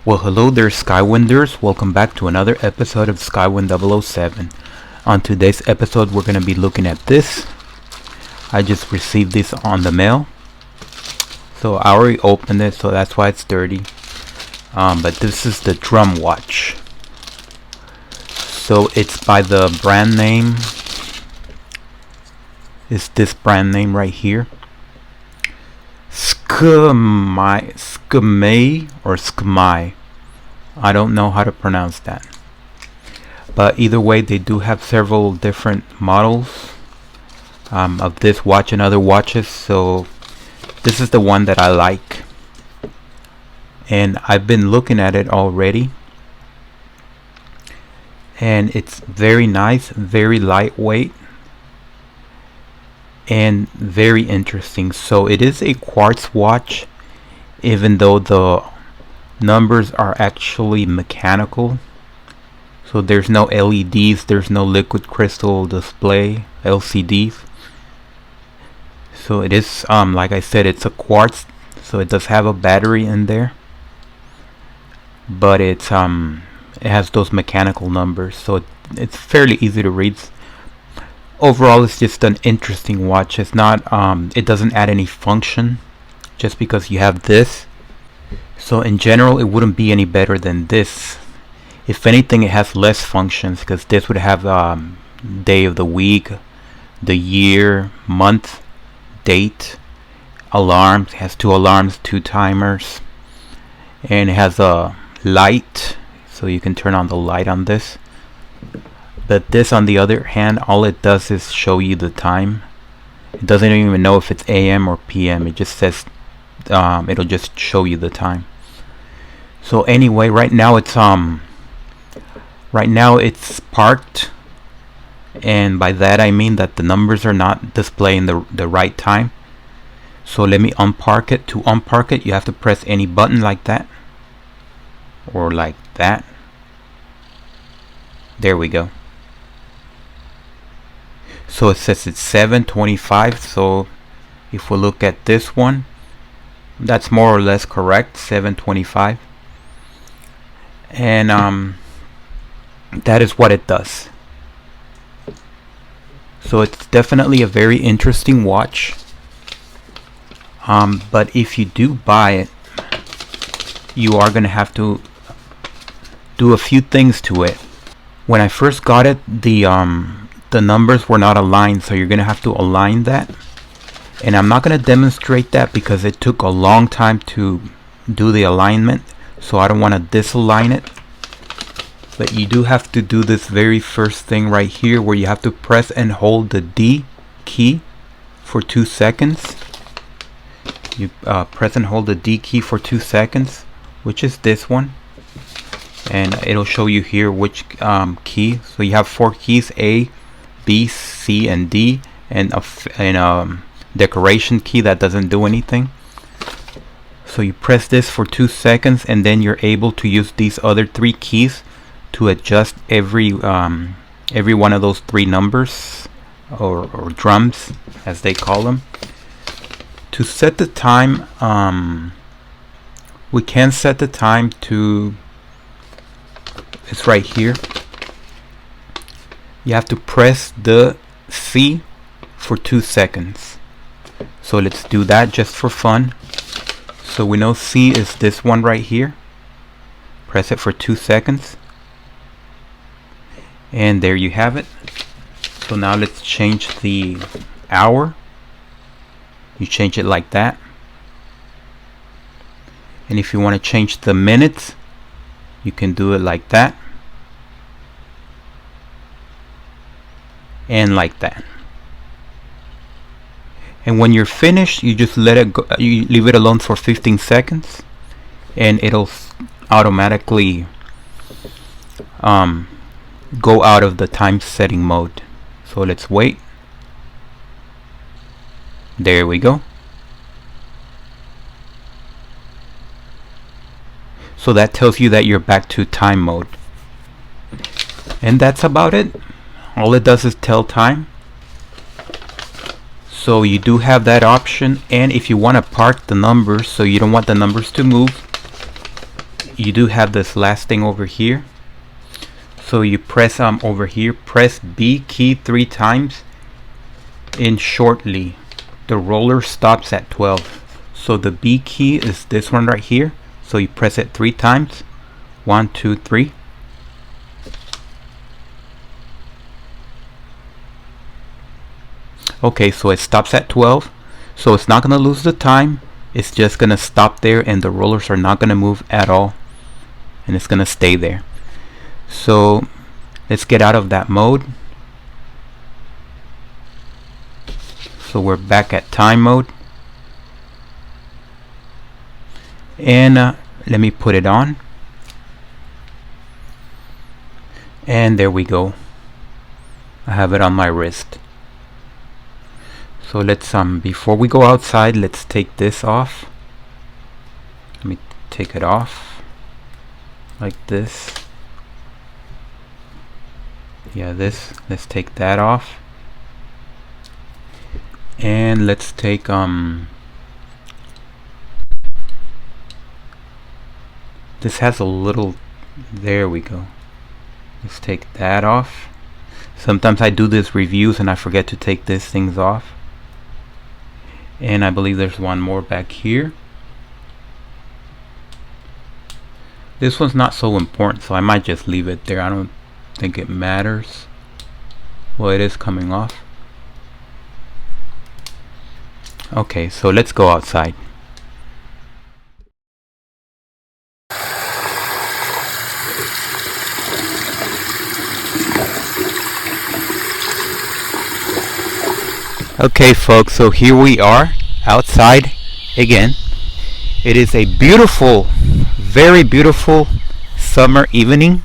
Well, hello there, Skywinders. Welcome back to another episode of Skywind007. On today's episode, we're going to be looking at this. I just received this on the mail. So I already opened it, so that's why it's dirty. But this is the drum watch. So it's by the brand name. It's this brand name right here. Skmei or Skmei. I don't know how to pronounce that. But either way, they do have several different models of this watch and other watches. So this is the one that I like. And I've been looking at it already. And it's very nice, very lightweight, and very interesting. So it is a quartz watch, even though the numbers are actually mechanical. So there's no LEDs, there's no liquid crystal display, LCDs. So it is like I said, it's a quartz, so it does have a battery in there, but it has those mechanical numbers, so it's fairly easy to read. Overall, it's just an interesting watch. It's not it doesn't add any function just because you have this. So in general, it wouldn't be any better than this. If anything, it has less functions, because this would have day of the week, the year, month, date, alarms. It has 2 alarms, 2 timers, and it has a light, so you can turn on the light on this. But this, on the other hand, all it does is show you the time. It doesn't even know if it's AM or PM. It just says it'll just show you the time. So anyway, right now it's parked, and by that I mean that the numbers are not displaying the right time. So let me unpark it. To unpark it, you have to press any button like that or like that. There we go. So it says it's 7:25. So if we look at this one, that's more or less correct, 7:25. And that is what it does. So it's definitely a very interesting watch. But if you do buy it, you are going to have to do a few things to it. When I first got it, the numbers were not aligned, so you're going to have to align that. And I'm not going to demonstrate that because it took a long time to do the alignment, so I don't want to disalign it. But you do have to do this very first thing right here, where you have to press and hold the D key for 2 seconds. You press and hold the D key for 2 seconds, which is this one. And it'll show you here which key. So you have 4 keys: A, B, C, and D, and a decoration key that doesn't do anything. So you press this for 2 seconds, and then you're able to use these other 3 keys to adjust every one of those 3 numbers, or drums as they call them. To set the time, we can set the time to, it's right here. You have to press the C for 2 seconds. So let's do that just for fun. So we know C is this one right here. Press it for 2 seconds. And there you have it. So now let's change the hour. You change it like that. And if you want to change the minutes, you can do it like that. And like that. And when you're finished, you just let it go. You leave it alone for 15 seconds, and it'll automatically go out of the time setting mode. So let's wait. There we go. So that tells you that you're back to time mode. And that's about it. All it does is tell time. So you do have that option. And if you want to park the numbers, so you don't want the numbers to move, you do have this last thing over here. So you press over here, press B key 3 times, and shortly the roller stops at 12. So the B key is this one right here. So you press it 3 times. 1, 2, 3. Okay, so it stops at 12. So it's not going to lose the time. It's just going to stop there, and the rollers are not going to move at all. And it's going to stay there. So let's get out of that mode. So we're back at time mode. And let me put it on. And there we go. I have it on my wrist. So let's before we go outside, let's take this off. Let me take it off like this. Yeah, this. Let's take that off. And let's take this has a little, there we go. Let's take that off. Sometimes I do these reviews and I forget to take these things off. And I believe there's one more back here. This one's not so important, so I might just leave it there. I don't think it matters. Well, it is coming off. Okay, so let's go outside. Okay folks, so here we are outside again. It is a beautiful, very beautiful summer evening,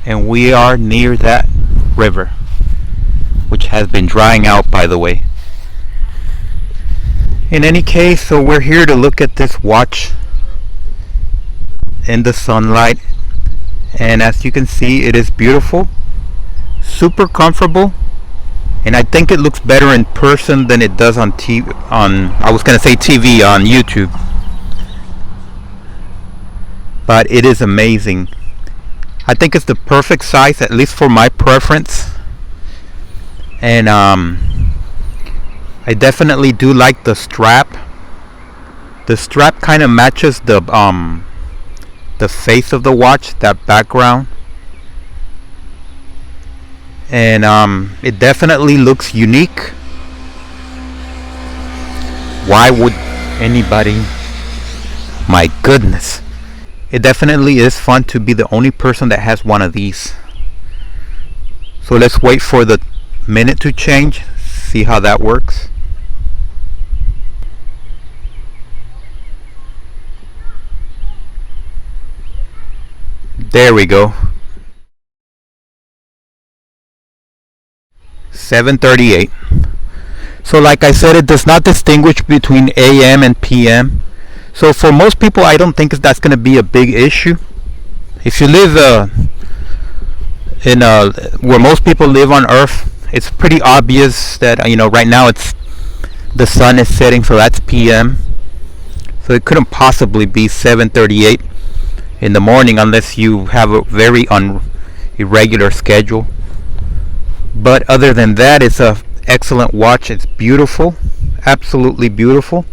and we are near that river, which has been drying out, by the way. In any case, so we're here to look at this watch in the sunlight, and as you can see, it is beautiful, super comfortable. And I think it looks better in person than it does on TV, I was going to say TV, on YouTube. But it is amazing. I think it's the perfect size, at least for my preference. And I definitely do like the strap. The strap kind of matches the face of the watch, that background. And it definitely looks unique. Why would anybody? My goodness. It definitely is fun to be the only person that has one of these. So let's wait for the minute to change, see how that works. There we go. 7:38. So like I said, it does not distinguish between AM and PM. So for most people, I don't think that's going to be a big issue. If you live in where most people live on Earth, it's pretty obvious that right now the sun is setting, so that's PM. So it couldn't possibly be 7:38 in the morning unless you have a very irregular schedule. But other than that, it's a excellent watch. It's beautiful, absolutely beautiful,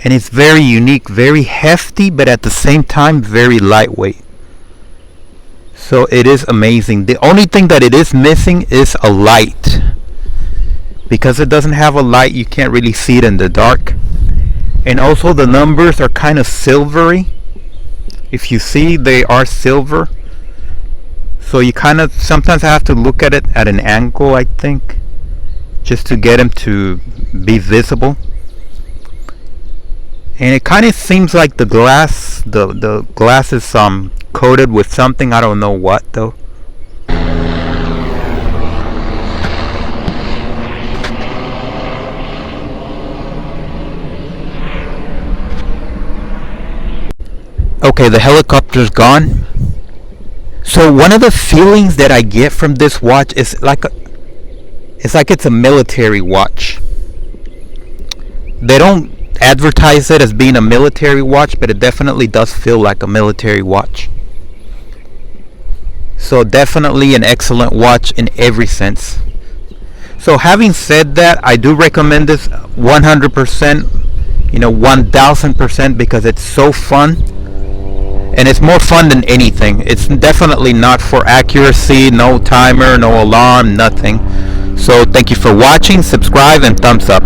and it's very unique, very hefty, but at the same time very lightweight. So it is amazing. The only thing that it is missing is a light. Because it doesn't have a light, you can't really see it in the dark. And also the numbers are kind of silvery. If you see, they are silver. So you kind of sometimes have to look at it at an angle, I think, just to get them to be visible. And it kind of seems like the glass is coated with something, I don't know what though. Okay, the helicopter's gone. So one of the feelings that I get from this watch is it's like it's a military watch. They don't advertise it as being a military watch, but it definitely does feel like a military watch. So definitely an excellent watch in every sense. So having said that, I do recommend this 100%, 1000%, because it's so fun. And it's more fun than anything. It's definitely not for accuracy, no timer, no alarm, nothing. So thank you for watching, subscribe, and thumbs up.